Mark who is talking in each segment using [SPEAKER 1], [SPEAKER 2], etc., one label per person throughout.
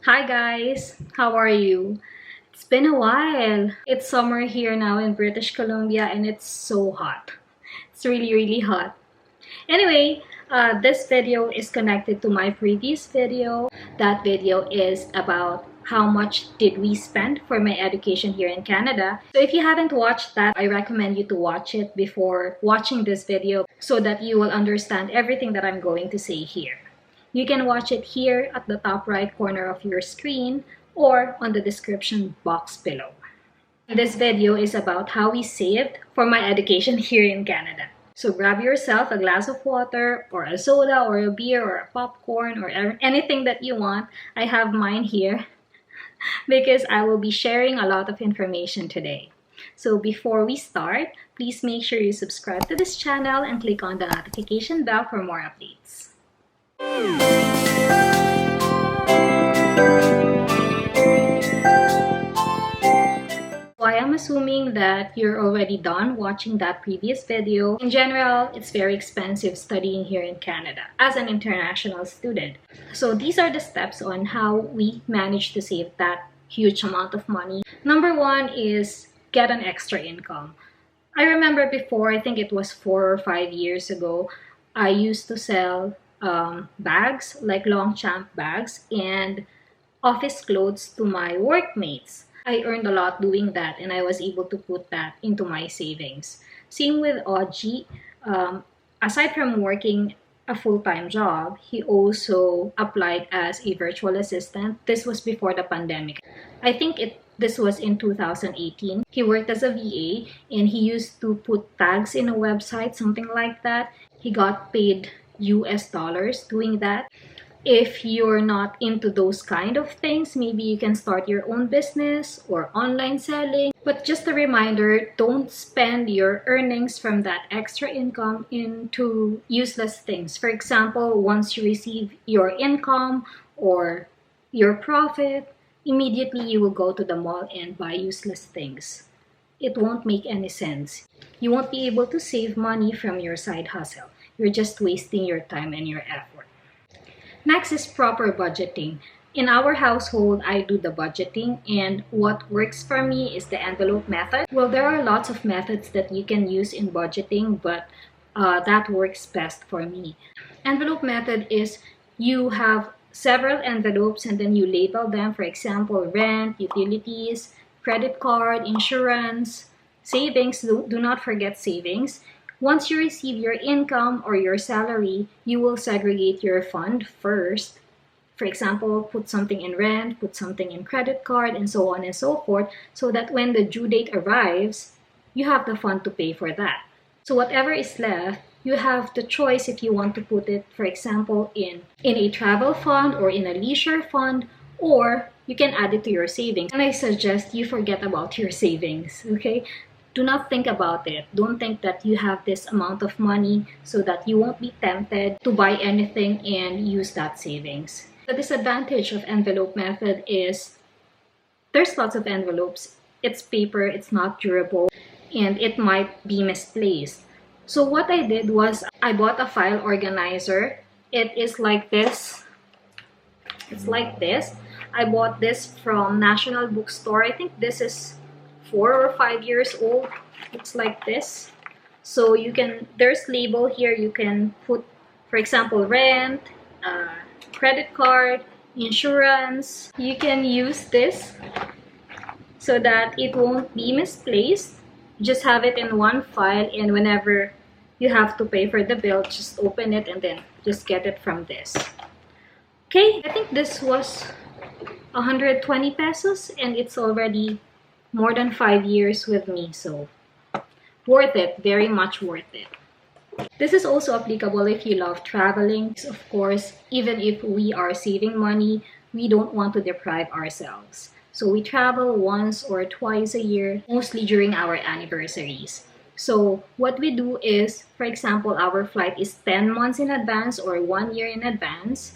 [SPEAKER 1] Hi guys, how are you? It's been a while. It's summer here now in British Columbia and it's so hot. It's really hot. Anyway, this video is connected to my previous video. That video is about how much did we spend for my education here in Canada. So if you haven't watched that, I recommend you to watch it before watching this video so that you will understand everything that I'm going to say here. You can watch it here at the top right corner of your screen or on the description box below. This video is about how we saved for my education here in Canada. So grab yourself a glass of water or a soda or a beer or a popcorn or anything that you want. I have mine here because I will be sharing a lot of information today. So before we start, please make sure you subscribe to this channel and click on the notification bell for more updates. I am assuming that you're already done watching that previous video. In general, it's very expensive studying here in Canada as an international student. So these are the steps on how we manage to save that huge amount of money. Number one is get an extra income. I remember before, I think it was 4 or 5 years ago, I used to sell bags, like Longchamp bags and office clothes to my workmates. I earned a lot doing that and I was able to put that into my savings. Same with Audrey. Aside from working a full-time job, he also applied as a virtual assistant. This was before the pandemic. I think this was in 2018. He worked as a VA and he used to put tags in a website, something like that. He got paid US dollars doing that. If you're not into those kind of things, maybe you can start your own business or online selling. But just a reminder, don't spend your earnings from that extra income into useless things. For example, once you receive your income or your profit, immediately you will go to the mall and buy useless things. It won't make any sense. You won't be able to save money from your side hustle. You're just wasting your time and your effort. Next is proper budgeting. In our household, I do the budgeting, and what works for me is the envelope method. Well, there are lots of methods that you can use in budgeting, but that works best for me. Envelope method is you have several envelopes and then you label them. For example, rent, utilities, credit card, insurance, savings. Do not forget savings. Once you receive your income or your salary, you will segregate your fund first. For example, put something in rent, put something in credit card, and so on and so forth, so that when the due date arrives, you have the fund to pay for that. So whatever is left, you have the choice if you want to put it, for example, in a travel fund or in a leisure fund, or you can add it to your savings. And I suggest you forget about your savings, okay? Do not think about it. Don't think that you have this amount of money so that you won't be tempted to buy anything and use that savings. The disadvantage of envelope method is there's lots of envelopes. It's paper, it's not durable, and it might be misplaced. So what I did was I bought a file organizer. It is like this. It's like this. I bought this from National Bookstore. I think this is 4 or 5 years old. Looks like this. So there's label here. You can put, for example, rent, credit card, insurance. You can use this so that it won't be misplaced. Just have it in one file, and whenever you have to pay for the bill, just open it and then just get it from this. Okay, I think this was 120 pesos and it's already more than 5 years with me, so worth it, very much worth it. This is also applicable if you love traveling. Of course, even if we are saving money, we don't want to deprive ourselves. So we travel once or twice a year, mostly during our anniversaries. So what we do is, for example, our flight is 10 months in advance or 1 year in advance.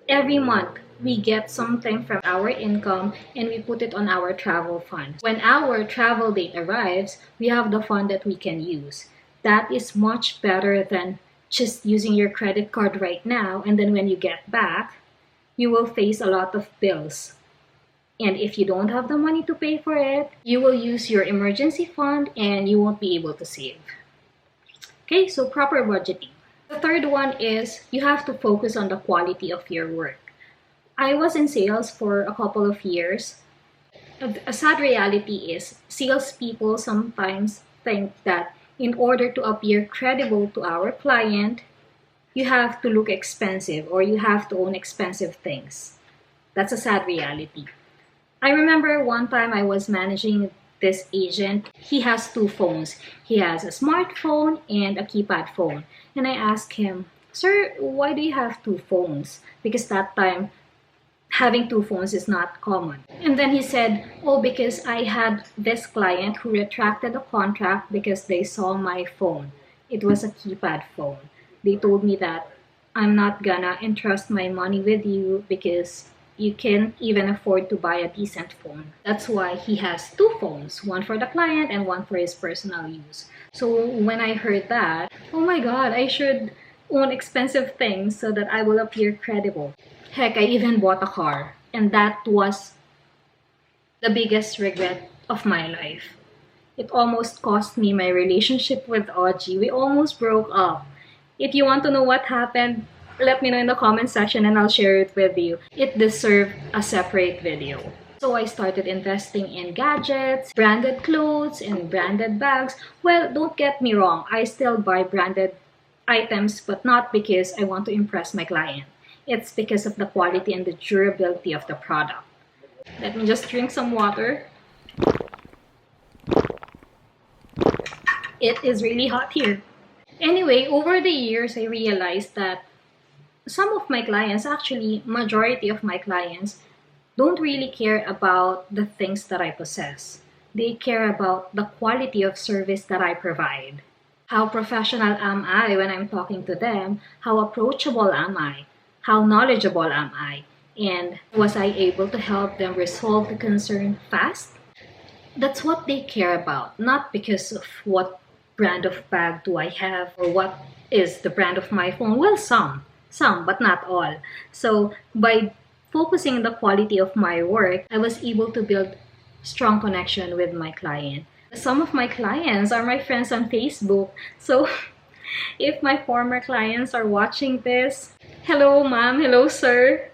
[SPEAKER 1] Every month, we get something from our income and we put it on our travel fund. When our travel date arrives, we have the fund that we can use. That is much better than just using your credit card right now, and then when you get back, you will face a lot of bills. And if you don't have the money to pay for it, you will use your emergency fund and you won't be able to save. Okay, so proper budgeting. The third one is you have to focus on the quality of your work. I was in sales for a couple of years. A sad reality is salespeople sometimes think that in order to appear credible to our client, you have to look expensive or you have to own expensive things. That's a sad reality. I remember one time I was managing this agent. He has two phones. He has a smartphone and a keypad phone. And I asked him, "Sir, why do you have two phones?" Because that time, having two phones is not common. And then he said, "Oh, because I had this client who retracted the contract because they saw my phone. It was a keypad phone. They told me that I'm not gonna entrust my money with you because you can't even afford to buy a decent phone." That's why he has two phones, one for the client and one for his personal use. So when I heard that, oh my God, I should own expensive things so that I will appear credible. Heck, I even bought a car, and that was the biggest regret of my life. It almost cost me my relationship with Audrey. We almost broke up. If you want to know what happened, let me know in the comment section and I'll share it with you. It deserved a separate video. So I started investing in gadgets, branded clothes, and branded bags. Well, don't get me wrong, I still buy branded items, but not because I want to impress my client. It's because of the quality and the durability of the product. Let me just drink some water. It is really hot here. Anyway, over the years, I realized that some of my clients, actually majority of my clients, don't really care about the things that I possess. They care about the quality of service that I provide. How professional am I when I'm talking to them? How approachable am I? How knowledgeable am I? And was I able to help them resolve the concern fast? That's what they care about, not because of what brand of bag do I have or what is the brand of my phone. Well, some, but not all. So by focusing on the quality of my work, I was able to build strong connection with my client. Some of my clients are my friends on Facebook. So if my former clients are watching this, hello ma'am, hello sir.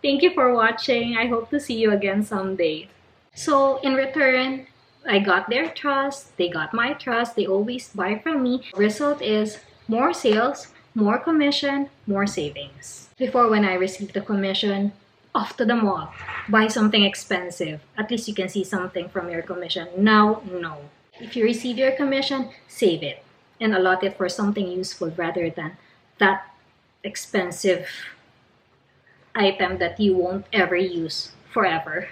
[SPEAKER 1] Thank you for watching. I hope to see you again someday. So in return, I got their trust, they got my trust, they always buy from me. Result is more sales, more commission, more savings. Before, when I received the commission, off to the mall, buy something expensive. At least you can see something from your commission. Now, no. If you receive your commission, save it and allot it for something useful rather than that expensive item that you won't ever use forever.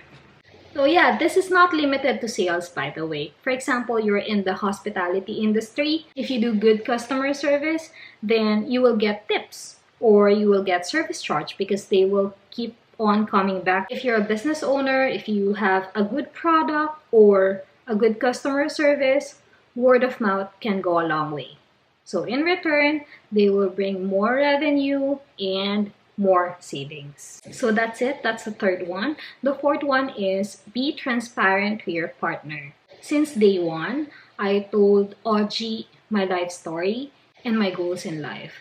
[SPEAKER 1] So yeah, this is not limited to sales, by the way. For example, you're in the hospitality industry. If you do good customer service, then you will get tips or you will get service charge because they will keep on coming back. If you're a business owner, if you have a good product or a good customer service, word of mouth can go a long way. So in return, they will bring more revenue and more savings. So that's it. That's the third one. The fourth one is be transparent to your partner. Since day one, I told Audrey my life story and my goals in life.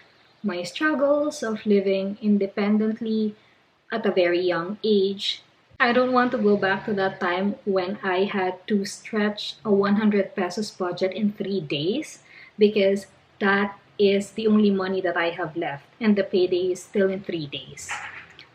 [SPEAKER 1] My struggles of living independently at a very young age. I don't want to go back to that time when I had to stretch a 100 pesos budget in 3 days because that is the only money that I have left and the payday is still in 3 days.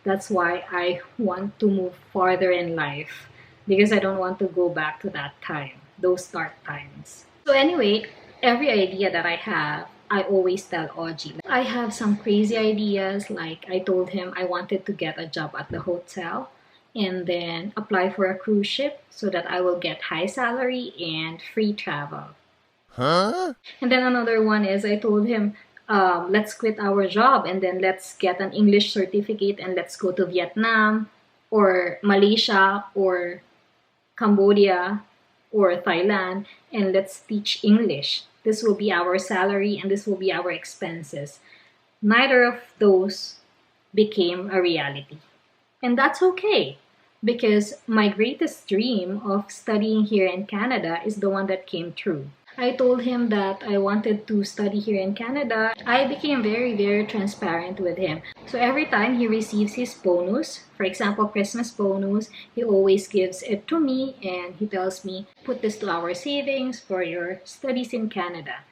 [SPEAKER 1] That's why I want to move farther in life because I don't want to go back to that time, those dark times. So anyway, every idea that I have, I always tell Audrey. I have some crazy ideas, like I told him I wanted to get a job at the hotel and then apply for a cruise ship so that I will get high salary and free travel. Huh? And then another one is I told him, let's quit our job and then let's get an English certificate and let's go to Vietnam or Malaysia or Cambodia or Thailand and let's teach English. This will be our salary and this will be our expenses. Neither of those became a reality. And that's okay, because my greatest dream of studying here in Canada is the one that came true. I told him that I wanted to study here in Canada. I became very, very transparent with him. So every time he receives his bonus, for example, Christmas bonus, he always gives it to me and he tells me, put this to our savings for your studies in Canada.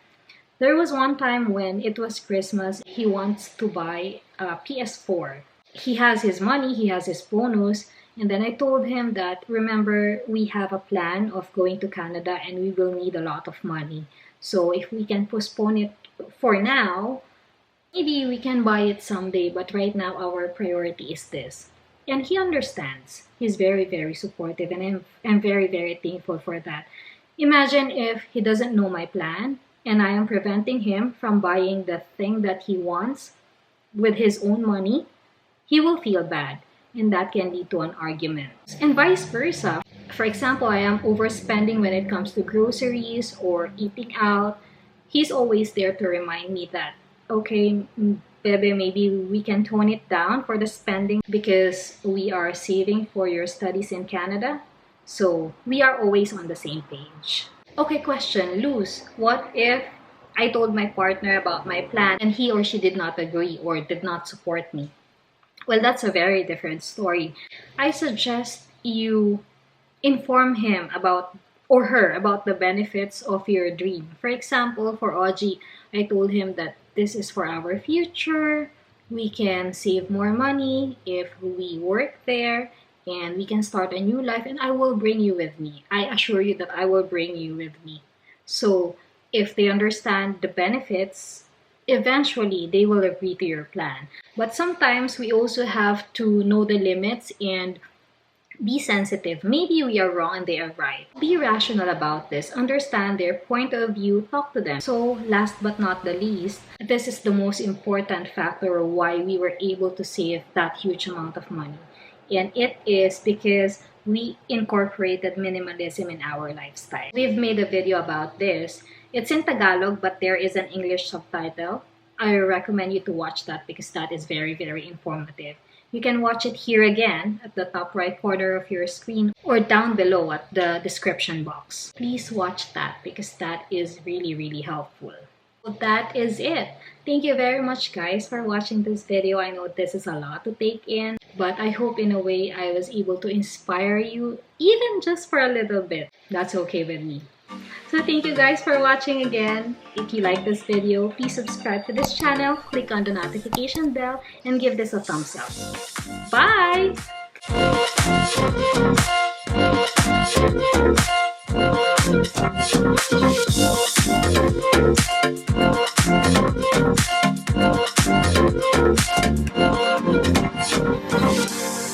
[SPEAKER 1] There was one time when it was Christmas, he wants to buy a PS4. He has his money, he has his bonus, and then I told him that, remember, we have a plan of going to Canada and we will need a lot of money. So if we can postpone it for now, maybe we can buy it someday, but right now our priority is this. And he understands. He's very, very supportive, and I'm very, very thankful for that. Imagine if he doesn't know my plan and I am preventing him from buying the thing that he wants with his own money. He will feel bad, and that can lead to an argument. And vice versa. For example, I am overspending when it comes to groceries or eating out. He's always there to remind me that, okay, Bebe, maybe we can tone it down for the spending because we are saving for your studies in Canada. So we are always on the same page. Okay, question, Luz. What if I told my partner about my plan and he or she did not agree or did not support me? Well, that's a very different story. I suggest you inform him about or her about the benefits of your dream. For example, for Oji, I told him that this is for our future. We can save more money if we work there, and we can start a new life, and I will bring you with me. I assure you that I will bring you with me. So if they understand the benefits, eventually they will agree to your plan. But sometimes we also have to know the limits and be sensitive. Maybe we are wrong and they are right. Be rational about this. Understand their point of view. Talk to them. So last but not the least, this is the most important factor of why we were able to save that huge amount of money. And it is because we incorporated minimalism in our lifestyle. We've made a video about this. It's in Tagalog, but there is an English subtitle. I recommend you to watch that because that is very, very informative. You can watch it here again at the top right corner of your screen or down below at the description box. Please watch that because that is really, really helpful. So that is it. Thank you very much, guys, for watching this video. I know this is a lot to take in, but I hope in a way I was able to inspire you, even just for a little bit. That's okay with me. So thank you guys for watching again. If you like this video, please subscribe to this channel, click on the notification bell, and give this a thumbs up. Bye!